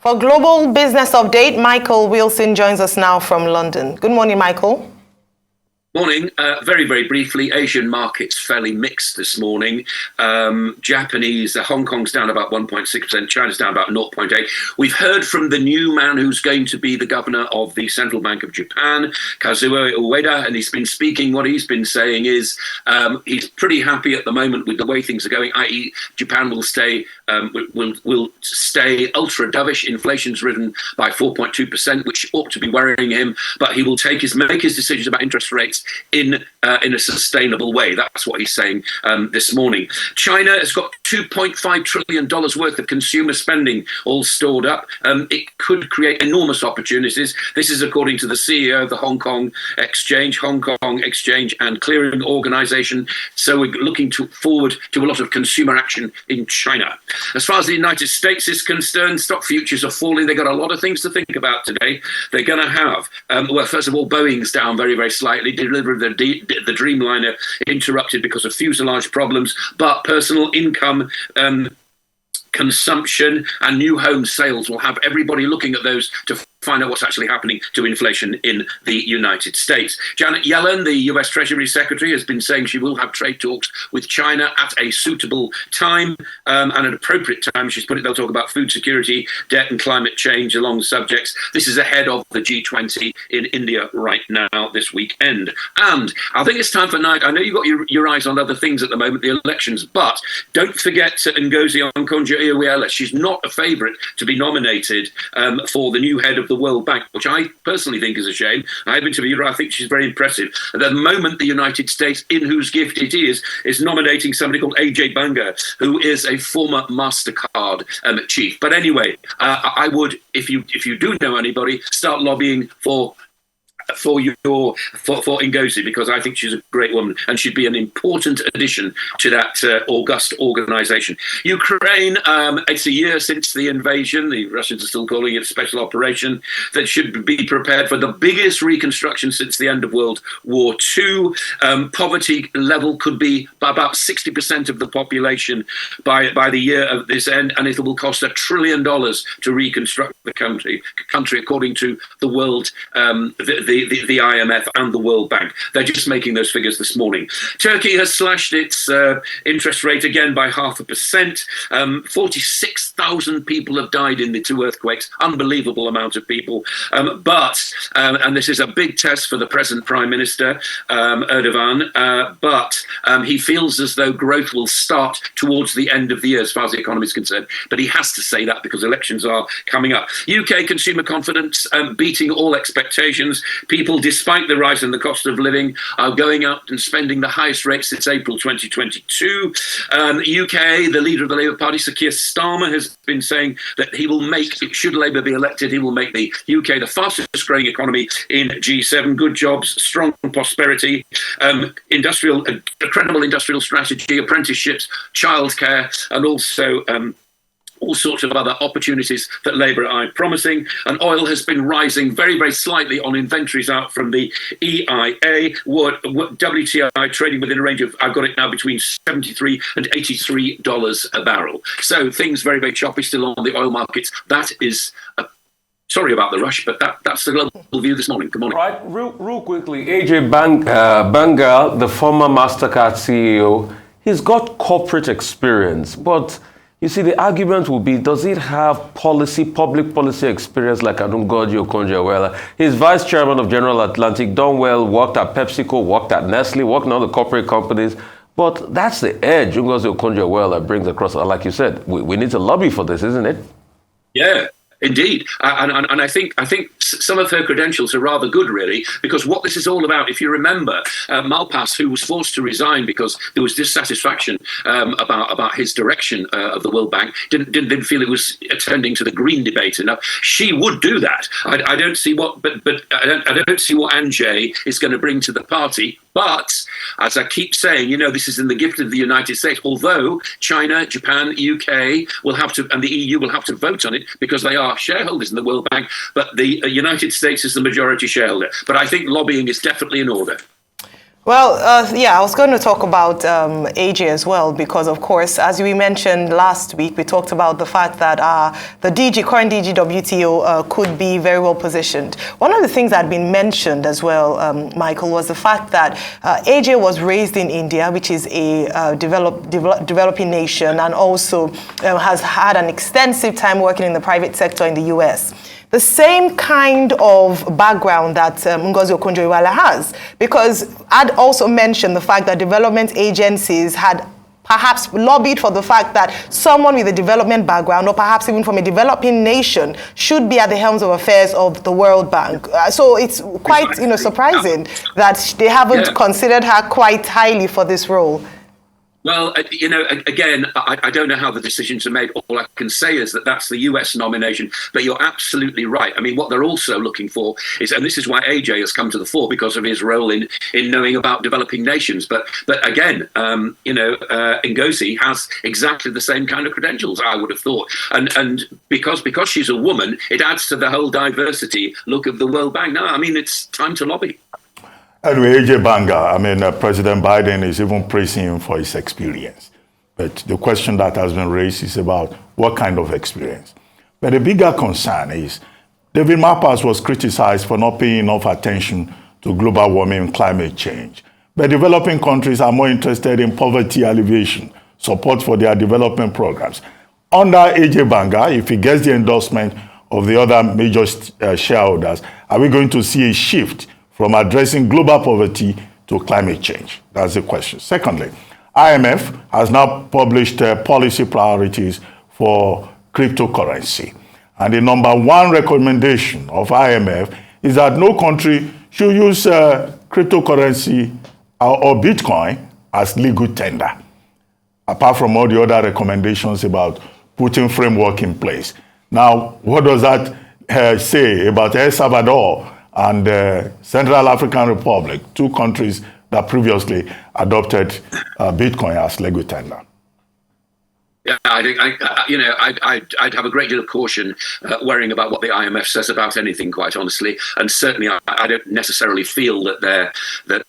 For Global Business Update, Michael Wilson joins us now from London. Good morning, Michael. Morning. Very, very briefly, Asian markets fairly mixed this morning. Japanese, Hong Kong's down about 1.6%, China's down about 0.8%. We've heard from the new man who's going to be the governor of the Central Bank of Japan, Kazuo Ueda, and he's been speaking. What he's been saying is he's pretty happy at the moment with the way things are going, i.e. Japan will stay ultra dovish. Inflation's risen by 4.2%, which ought to be worrying him, but he will make his decisions about interest rates in a sustainable way. That's what he's saying this morning. China has got $2.5 trillion worth of consumer spending all stored up. It could create enormous opportunities. This is according to the CEO of the Hong Kong Exchange and Clearing Organization. So we're looking forward to a lot of consumer action in China. As far as the United States is concerned, stock futures are falling. They've got a lot of things to think about today. They're going to have, first of all, Boeing's down very, very slightly. Delivery of the Dreamliner interrupted because of fuselage problems, but personal income, consumption and new home sales will have everybody looking at those to find out what's actually happening to inflation in the United States. Janet Yellen, the US Treasury Secretary, has been saying she will have trade talks with China at a suitable time and an appropriate time. She's put it, they'll talk about food security, debt and climate change along subjects. This is ahead of the G20 in India right now this weekend. And I think it's time for night. I know you've got your eyes on other things at the moment, the elections, but don't forget Ngozi Okonjo-Iweala. She's not a favourite to be nominated for the new head of the World Bank, which I personally think is a shame. I have interviewed her. I think she's very impressive. At the moment, the United States, in whose gift it is nominating somebody called AJ Banga, who is a former Mastercard chief. But anyway, I would, if you do know anybody, start lobbying for Ngozi, because I think she's a great woman and she'd be an important addition to that august organization. Ukraine, it's a year since the invasion. The Russians are still calling it a special operation that should be prepared for the biggest reconstruction since the end of World War II. Poverty level could be by about 60% of the population by the year of this end, and it will cost $1 trillion to reconstruct the country according to the world, the IMF and the World Bank. They're just making those figures this morning. Turkey has slashed its interest rate again by 0.5%. 46,000 people have died in the two earthquakes. Unbelievable amount of people. But this is a big test for the present Prime Minister, Erdogan, but he feels as though growth will start towards the end of the year as far as the economy is concerned. But he has to say that because elections are coming up. UK consumer confidence beating all expectations. People, despite the rise in the cost of living, are going out and spending the highest rate since April 2022. UK, the leader of the Labour Party, Sir Keir Starmer, has been saying that he will make, should Labour be elected, he will make the UK the fastest growing economy in G7. Good jobs, strong prosperity, a credible industrial strategy, apprenticeships, childcare, and also all sorts of other opportunities that Labour are promising. And oil has been rising very, very slightly on inventories out from the EIA. WTI trading within a range of, I've got it now, between $73 and $83 a barrel. So things very, very choppy still on the oil markets. That is sorry about the rush, but that's the global view this morning. Good morning. Right, real quickly, AJ Banga, the former Mastercard CEO, he's got corporate experience, but you see, the argument will be, does it have public policy experience like Ngozi Okonjo-Iweala? He's vice chairman of General Atlantic, done well, worked at PepsiCo, worked at Nestle, worked in all the corporate companies. But that's the edge Ngozi Okonjo-Iweala brings across. Like you said, we need to lobby for this, isn't it? Yeah. Indeed, and I think some of her credentials are rather good, really, because what this is all about, if you remember, Malpass, who was forced to resign because there was dissatisfaction about his direction of the World Bank, didn't feel it was attending to the green debate enough. She would do that. I don't see what, but I don't see what Anjay is going to bring to the party. But as I keep saying, this is in the gift of the United States. Although China, Japan, UK will have to, and the EU will have to vote on it because they are shareholders in the World Bank. But the United States is the majority shareholder. But I think lobbying is definitely in order. Well, yeah, I was going to talk about AJ as well, because, of course, as we mentioned last week, we talked about the fact that the current DG WTO could be very well positioned. One of the things that had been mentioned as well, Michael, was the fact that AJ was raised in India, which is a developing nation, and also has had an extensive time working in the private sector in the US. The same kind of background that Ngozi Okonjo-Iweala has, because I'd also mentioned the fact that development agencies had perhaps lobbied for the fact that someone with a development background, or perhaps even from a developing nation, should be at the helms of affairs of the World Bank. So it's quite, surprising that they haven't considered her quite highly for this role. Well, again, I don't know how the decisions are made. All I can say is that that's the US nomination. But you're absolutely right. I mean, what they're also looking for is, and this is why AJ has come to the fore because of his role in knowing about developing nations. But again, Ngozi has exactly the same kind of credentials, I would have thought. And because she's a woman, it adds to the whole diversity look of the World Bank. No, I mean, it's time to lobby. Anyway, AJ Banga, President Biden is even praising him for his experience. But the question that has been raised is about what kind of experience. But the bigger concern is David Malpass was criticized for not paying enough attention to global warming and climate change. But developing countries are more interested in poverty alleviation, support for their development programs. Under AJ Banga, if he gets the endorsement of the other major shareholders, are we going to see a shift from addressing global poverty to climate change? That's the question. Secondly, IMF has now published policy priorities for cryptocurrency. And the number one recommendation of IMF is that no country should use cryptocurrency or Bitcoin as legal tender, apart from all the other recommendations about putting framework in place. Now, what does that say about El Salvador and Central African Republic, two countries that previously adopted Bitcoin as legal tender? Yeah, I think I'd have a great deal of caution worrying about what the IMF says about anything, quite honestly. And certainly, I don't necessarily feel that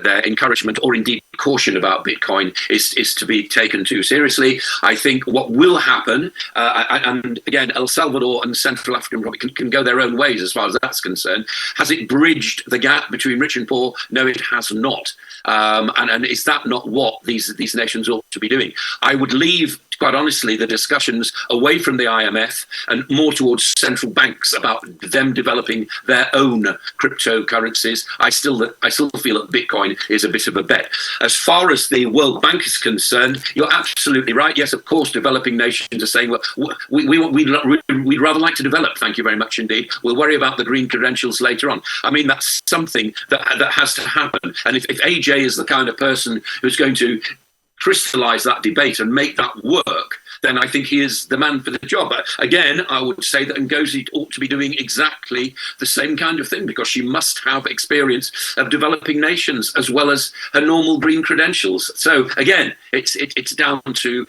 their encouragement or indeed caution about Bitcoin is to be taken too seriously. I think what will happen, and again, El Salvador and Central African Republic can go their own ways as far as that's concerned. Has it bridged the gap between rich and poor? No, it has not. And is that not what these nations ought to be doing? I would leave, quite honestly, the discussions away from the IMF and more towards central banks about them developing their own cryptocurrencies. I still feel that Bitcoin is a bit of a bet. As far as the World Bank is concerned, you're absolutely right. Yes, of course, developing nations are saying, well, we'd rather like to develop. Thank you very much indeed. We'll worry about the green credentials later on. I mean, that's something that has to happen. And if AJ is the kind of person who's going to crystallize that debate and make that work, then I think he is the man for the job. Again, I would say that Ngozi ought to be doing exactly the same kind of thing, because she must have experience of developing nations as well as her normal green credentials. So again, it's down to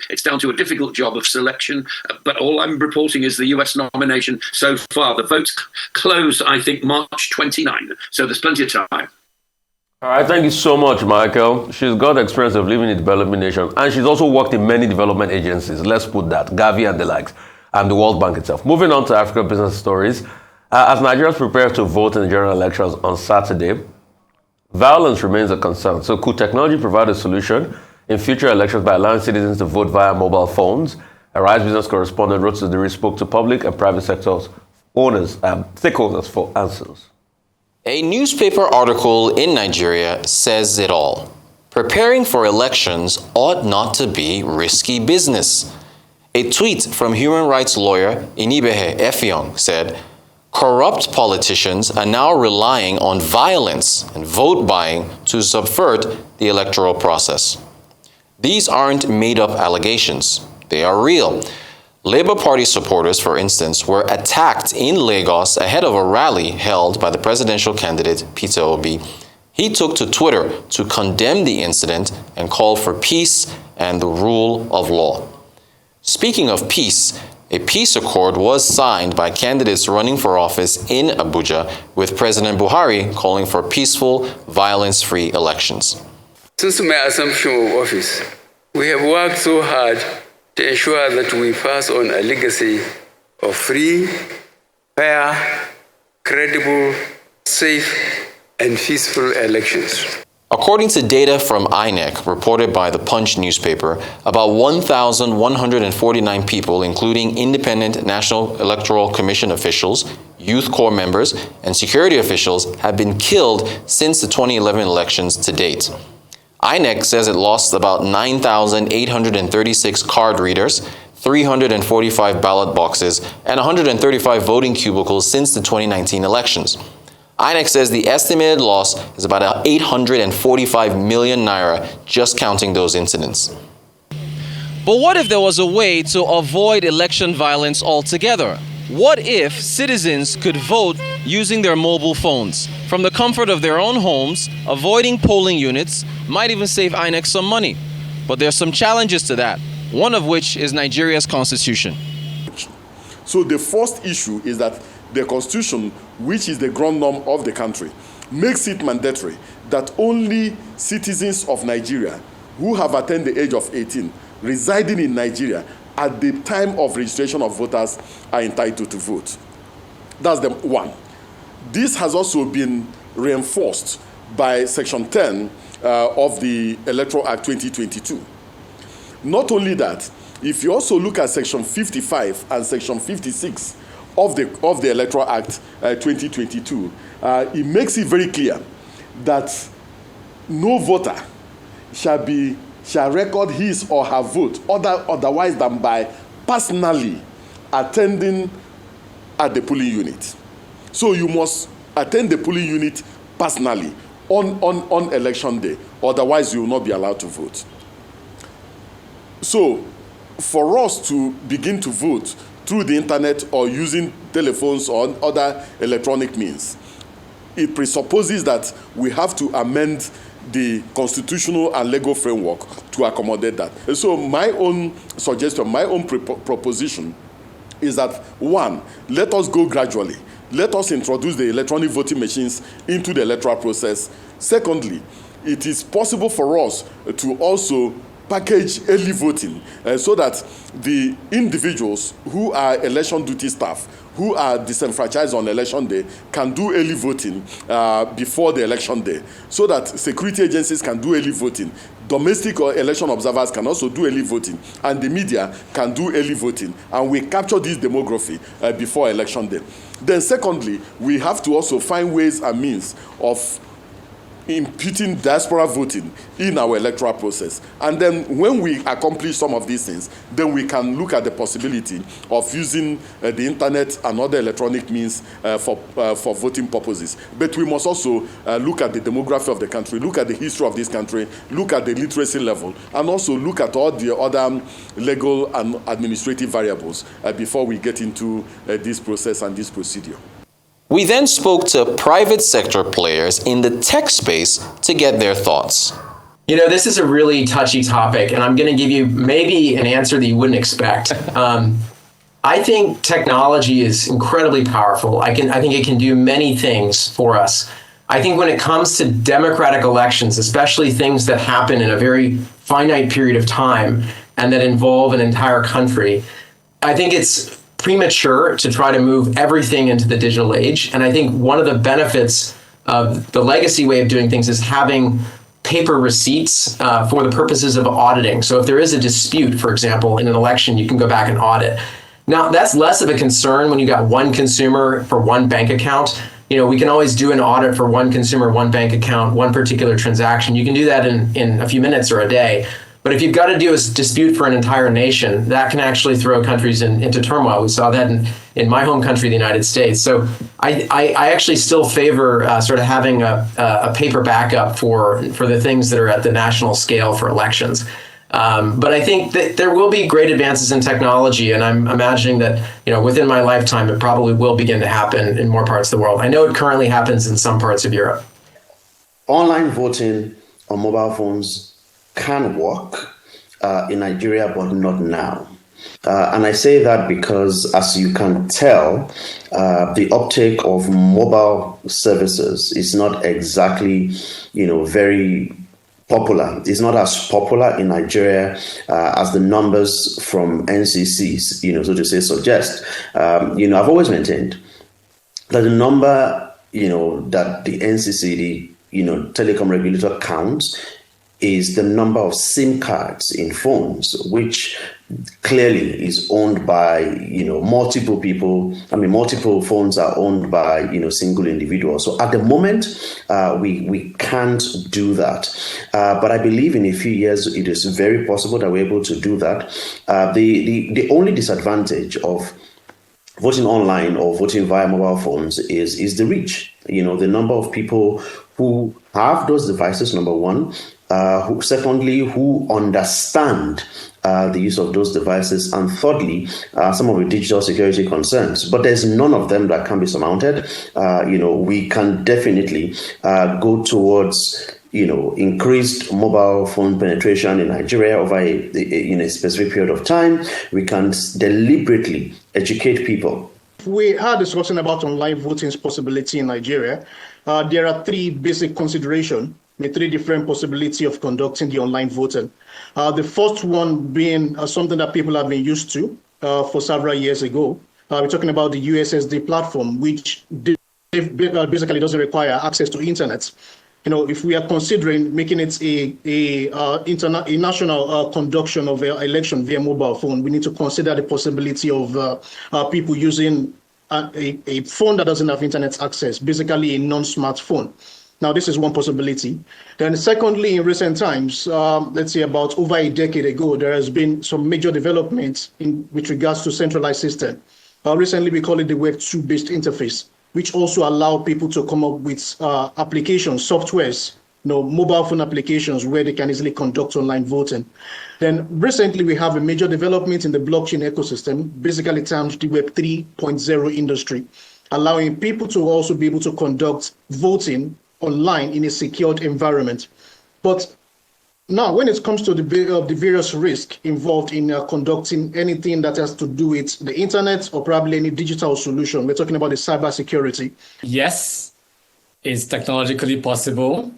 a difficult job of selection. But all I'm reporting is the US nomination so far. The votes close, I think, March 29. So there's plenty of time. All right, thank you so much, Michael. She's got experience of living in a developing nation, and she's also worked in many development agencies. Let's put that, Gavi and the likes, and the World Bank itself. Moving on to African business stories. As Nigerians prepare to vote in the general elections on Saturday, violence remains a concern. So could technology provide a solution in future elections by allowing citizens to vote via mobile phones? A Rise business correspondent wrote to the spoke to public and private sectors owners and stakeholders for answers. A newspaper article in Nigeria says it all. Preparing for elections ought not to be risky business. A tweet from human rights lawyer Inibehe Effiong said, corrupt politicians are now relying on violence and vote buying to subvert the electoral process. These aren't made-up allegations. They are real. Labour Party supporters, for instance, were attacked in Lagos ahead of a rally held by the presidential candidate Peter Obi. He took to Twitter to condemn the incident and call for peace and the rule of law. Speaking of peace, a peace accord was signed by candidates running for office in Abuja, with President Buhari calling for peaceful, violence-free elections. Since my assumption of office, we have worked so hard to ensure that we pass on a legacy of free, fair, credible, safe, and peaceful elections. According to data from INEC reported by the Punch newspaper, about 1,149 people, including independent National Electoral Commission officials, youth corps members, and security officials, have been killed since the 2011 elections to date. INEC says it lost about 9,836 card readers, 345 ballot boxes, and 135 voting cubicles since the 2019 elections. INEC says the estimated loss is about 845 million naira, just counting those incidents. But what if there was a way to avoid election violence altogether? What if citizens could vote using their mobile phones from the comfort of their own homes? Avoiding polling units might even save INEC some money. But there's some challenges to that, one of which is Nigeria's constitution. So the first issue is that the constitution, which is the ground norm of the country, makes it mandatory that only citizens of Nigeria who have attained the age of 18 residing in Nigeria at the time of registration of voters are entitled to vote. That's the one. This has also been reinforced by Section 10 of the Electoral Act 2022. Not only that, if you also look at Section 55 and Section 56 of the Electoral Act 2022, it makes it very clear that no voter shall record his or her vote otherwise than by personally attending at the polling unit. So you must attend the polling unit personally on election day, otherwise you will not be allowed to vote. So for us to begin to vote through the internet or using telephones or other electronic means, it presupposes that we have to amend the constitutional and legal framework to accommodate that. And so my own suggestion, my own proposition is that, one, let us go gradually. Let us introduce the electronic voting machines into the electoral process. Secondly, it is possible for us to also package early voting so that the individuals who are election duty staff, who are disenfranchised on election day, can do early voting before the election day, so that security agencies can do early voting. Domestic or election observers can also do early voting, and the media can do early voting, and we capture this demography before election day. Then secondly, we have to also find ways and means of imputing diaspora voting in our electoral process. And then when we accomplish some of these things, then we can look at the possibility of using the internet and other electronic means for voting purposes. But we must also look at the demography of the country, look at the history of this country, look at the literacy level, and also look at all the other legal and administrative variables before we get into this process and this procedure. We then spoke to private sector players in the tech space to get their thoughts. You know, this is a really touchy topic, and I'm going to give you maybe an answer that you wouldn't expect. I think technology is incredibly powerful. I think it can do many things for us. I think when it comes to democratic elections, especially things that happen in a very finite period of time and that involve an entire country, I think it's premature to try to move everything into the digital age. And I think one of the benefits of the legacy way of doing things is having paper receipts for the purposes of auditing. So if there is a dispute, for example, in an election, you can go back and audit. Now, that's less of a concern when you got one consumer for one bank account. You know, we can always do an audit for one consumer, one bank account, one particular transaction. You can do that in a few minutes or a day. But if you've got to do a dispute for an entire nation, that can actually throw countries into turmoil. We saw that in my home country, the United States. So I actually still favor sort of having a paper backup for the things that are at the national scale for elections. But I think that there will be great advances in technology, and I'm imagining that, you know, within my lifetime, it probably will begin to happen in more parts of the world. I know it currently happens in some parts of Europe. Online voting on mobile phones can work in Nigeria, but not now. And I say that because, as you can tell, the uptake of mobile services is not exactly, very popular. It's not as popular in Nigeria as the numbers from NCCs, so to say, suggest. I've always maintained that the number, that the NCC, the telecom regulator counts is the number of SIM cards in phones, which clearly is owned by, multiple people. I mean, multiple phones are owned by, single individuals. So at the moment, we can't do that. But I believe in a few years, it is very possible that we're able to do that. The only disadvantage of voting online or voting via mobile phones is the reach. The number of people who have those devices, number one. Secondly, who understand the use of those devices, and thirdly, some of the digital security concerns. But there's none of them that can be surmounted. We can definitely go towards increased mobile phone penetration in Nigeria over a specific period of time. We can deliberately educate people. We are discussing about online voting's possibility in Nigeria. There are three basic considerations. The three different possibilities of conducting the online voting. The first one being something that people have been used to for several years ago. We're talking about the USSD platform, which basically doesn't require access to internet. If we are considering making it a national conduction of an election via mobile phone, we need to consider the possibility of people using a phone that doesn't have internet access, basically a non-smartphone. Now, this is one possibility. Then secondly, in recent times, let's say about over a decade ago, there has been some major developments with regards to centralized system. Recently, we call it the Web 2-based interface, which also allow people to come up with applications, softwares, mobile phone applications where they can easily conduct online voting. Then recently, we have a major development in the blockchain ecosystem, basically termed the Web 3.0 industry, allowing people to also be able to conduct voting online in a secured environment. But now, when it comes to the various risks involved in conducting anything that has to do with the internet or probably any digital solution, we're talking about the cybersecurity. Yes, it's technologically possible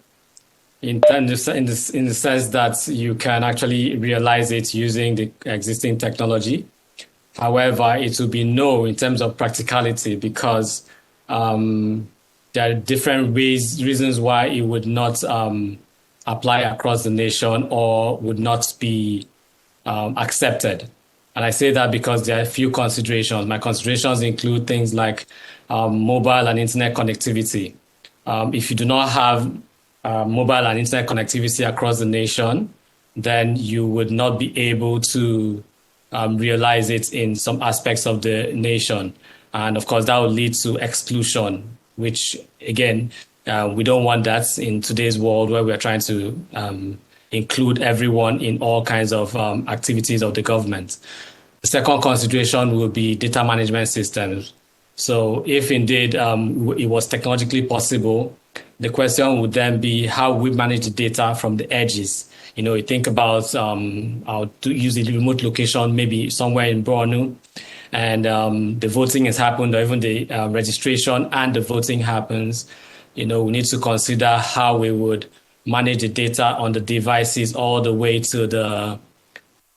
in the sense that you can actually realize it using the existing technology. However, it will be no in terms of practicality because there are different reasons why it would not apply across the nation or would not be accepted. And I say that because there are a few considerations. My considerations include things like mobile and internet connectivity. If you do not have mobile and internet connectivity across the nation, then you would not be able to realize it in some aspects of the nation. And of course, that would lead to exclusion, which, again, we don't want that in today's world where we're trying to include everyone in all kinds of activities of the government. The second consideration will be data management systems. So if indeed it was technologically possible, the question would then be how we manage the data from the edges. You think about how to use a remote location, maybe somewhere in Borno, and the voting has happened, or even the registration and the voting happens, we need to consider how we would manage the data on the devices all the way to the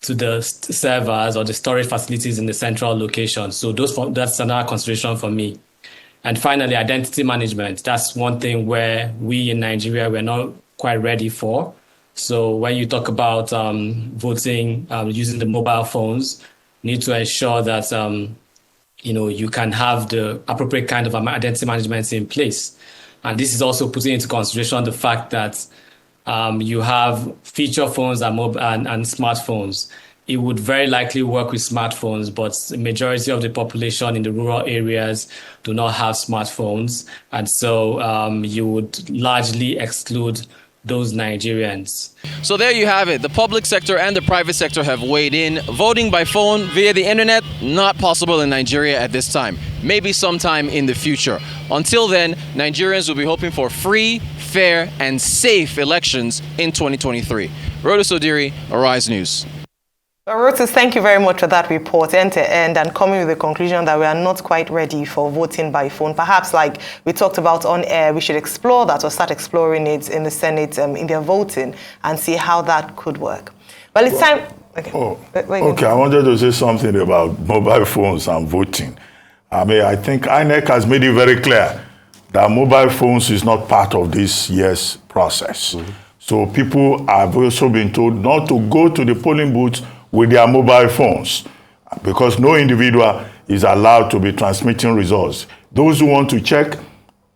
servers or the storage facilities in the central location. So that's another consideration for me. And finally, identity management. That's one thing where we in Nigeria, we're not quite ready for. So when you talk about voting using the mobile phones, need to ensure that you can have the appropriate kind of identity management in place. And this is also putting into consideration the fact that you have feature phones and smartphones. It would very likely work with smartphones, but the majority of the population in the rural areas do not have smartphones. And so you would largely exclude those Nigerians. So there you have it. The public sector and the private sector have weighed in. Voting by phone via the internet, not possible in Nigeria at this time. Maybe sometime in the future. Until then, Nigerians will be hoping for free, fair, and safe elections in 2023. Rhoda Sodiri, Arise News. Well, Rotus, thank you very much for that report, end to end, and coming with the conclusion that we are not quite ready for voting by phone. Perhaps, like we talked about on air, we should explore that or start exploring it in the Senate in their voting and see how that could work. Well, it's time. Okay. Okay, I wanted to say something about mobile phones and voting. I mean, I think INEC has made it very clear that mobile phones is not part of this year's process. So people have also been told not to go to the polling booths with their mobile phones because no individual is allowed to be transmitting results. Those who want to check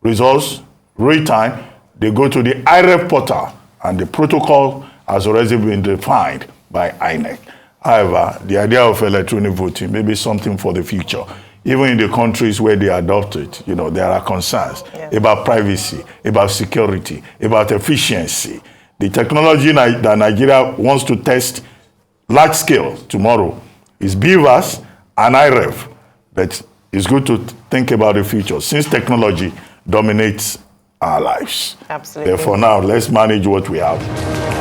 results real time, they go to the IREF portal and the protocol has already been defined by INEC. However, the idea of electronic voting may be something for the future. Even in the countries where they adopt it, you know, there are concerns about privacy, about security, about efficiency. The technology that Nigeria wants to test large scale tomorrow is BVAS and IREF, but it's good to think about the future since technology dominates our lives. Absolutely. Therefore now, let's manage what we have.